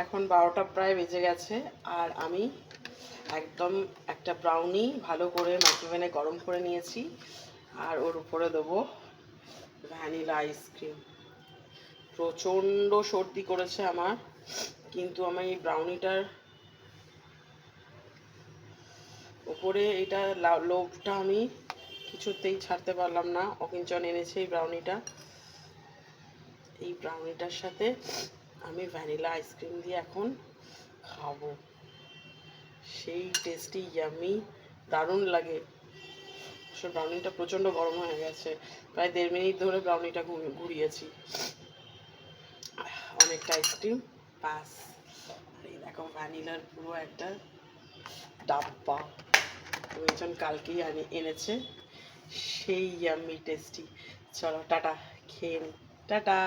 এখন 12টা প্রায় বেজে গেছে, আর আমি একদম একটা ব্রাউনি ভালো করে মাইক্রোওভেনে গরম করে নিয়েছি, আর ওর উপরে দেবো ভ্যানিলা আইসক্রিম। প্রচণ্ড সর্দি করেছে আমার, কিন্তু আমি এই ব্রাউনিটার উপরে এটা লোভটা আমি কিছুতেই ছাড়তে পারলাম না। অকিঞ্চন এনেছে এই ব্রাউনিটা, এই ব্রাউনিটার সাথে আমি ভ্যানিলা আইসক্রিম দিয়ে এখন খাবো। সেই টেস্টি, ইয়ামি, দারুণ লাগে। ব্রাউনিটা প্রচণ্ড গরম হয়ে গেছে, প্রায় 1.5 মিনিট ধরে ব্রাউনিটা ঘুরিয়েছি। অনেকটা আইসক্রিম পাস। আর এই দেখো ভ্যানিলার পুরো একটা ডাব্বা, ওইজন কালকেই এনেছে, সেই ইয়াম্মি টেস্টি। চলো টাটা, খেয়ে নি, টাটা।